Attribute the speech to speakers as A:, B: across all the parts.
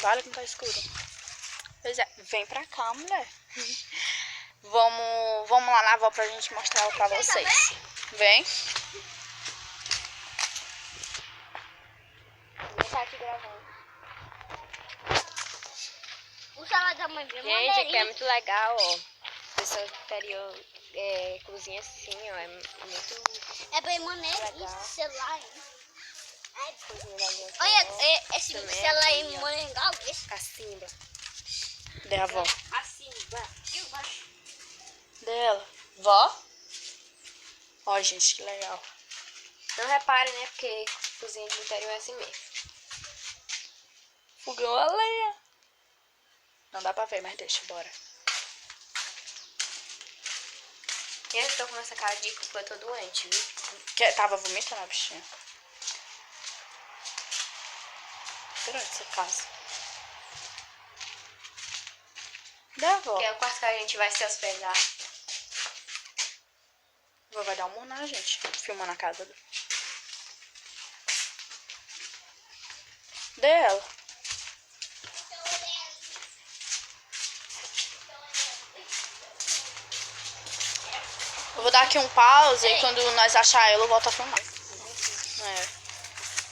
A: Olha como tá escuro. Pois é, vem pra cá, mulher. Vamos lá na avó pra gente mostrar ela pra vocês. Vem. Vou estar aqui gravando.
B: O sala da mãe vem.
C: Gente, aqui é muito legal, ó. Pessoa interior, cozinha assim, ó. É muito
B: É bem maneiro
C: legal.
B: isso, celular, hein?
C: Cozinha da minha avó.
B: Olha, esse
C: Também
B: celular aí,
C: aqui, ó.
B: legal, esse.
C: Cacimba.
A: Dê a avó.
B: Assim, embaixo.
A: Dela. Vó? Ó, gente, que legal.
C: Não repare, né? Porque cozinha de interior é assim mesmo.
A: Fogão a lenha. Não dá pra ver, mas deixa, bora.
C: E eu tô com essa cara de que eu tô doente, viu?
A: Tava vomitando a bichinha. Por onde você casa? Dá, vó.
C: Que é o quarto que a gente vai se hospedar.
A: Vó vai dar um murro na gente, filmando a casa dela. Eu vou dar aqui um pause e quando nós achar ela eu volto a filmar. É.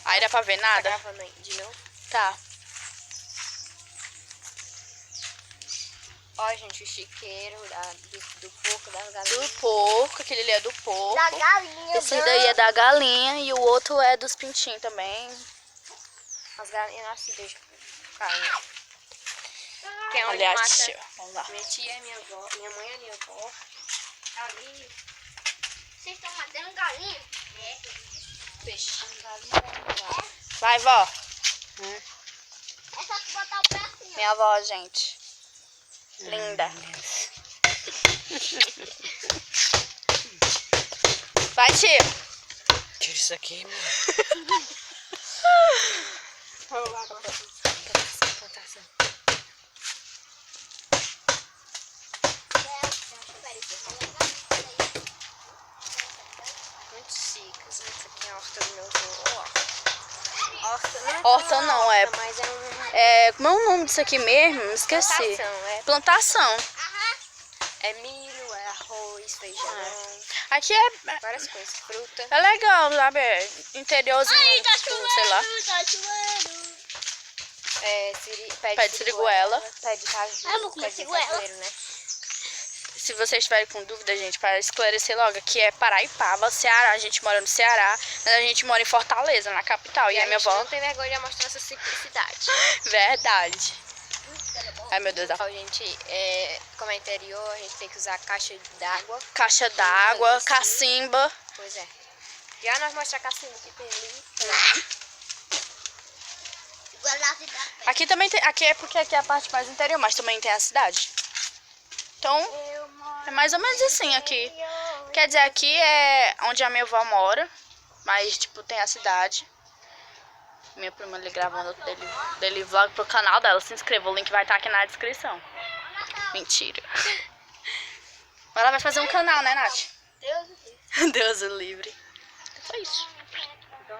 A: Aí dá pra ver
C: Tá
A: nada?
C: gravando aí de novo?
A: Tá.
C: Ó, gente, o chiqueiro do porco, das galinhas.
A: Do porco, aquele ali é do porco.
B: Da galinha.
A: Esse daí é da galinha e o outro é dos pintinhos também.
C: As galinhas nascem desde carne. Que é onde
A: Aliás,
C: mata
A: tia, vamos lá.
C: minha tia e minha avó. Minha mãe é minha avó. Ali,
B: Vocês estão matando galinha?
C: peixe.
A: Vai, vó.
B: É só tu botar o pé assim, ó.
A: Minha avó, gente. Linda. Vai, tia.
C: Tira isso aqui, meu. Muito chique. Isso aqui é a horta do meu avô.
A: Horta não, é.
C: Mas é um...
A: Como é o nome disso aqui mesmo? Esqueci.
C: Plantação,
A: Plantação.
C: é milho, é arroz, feijão,
A: Aqui é
C: várias coisas, fruta.
A: legal, sabe? Interiorzinho,
B: Tá
A: tipo, sei lá.
B: tá chovendo.
A: Pé de siriguela.
C: Pé de caju,
B: Ah, vou comer
C: pé de
B: siriguela.
C: cajueiro, né?
A: Se vocês estiverem com dúvida, gente, para esclarecer logo, aqui é Paraipaba, Ceará. A gente mora no Ceará, mas a gente mora em Fortaleza, na capital. E a minha
C: gente
A: avó...
C: não tem vergonha de mostrar essa simplicidade.
A: Verdade. Ai, meu Deus.
C: Então, gente, como é interior, a gente tem que usar caixa d'água.
A: Caixa d'água,
C: Sim.
A: cacimba.
C: Pois é. Já nós mostrar a cacimba que tem ali.
A: Aqui também tem... Aqui é porque aqui é a parte mais interior, mas também tem a cidade. Então, é mais ou menos assim aqui. Quer dizer, aqui é onde a minha avó mora, mas, tipo, tem a cidade. Minha prima ali gravando dele vlog pro canal dela. Se inscreva, o link vai estar aqui na descrição. Mentira. Ela vai fazer um canal, né, Nath?
B: Deus.
A: Deus o livre. Foi isso.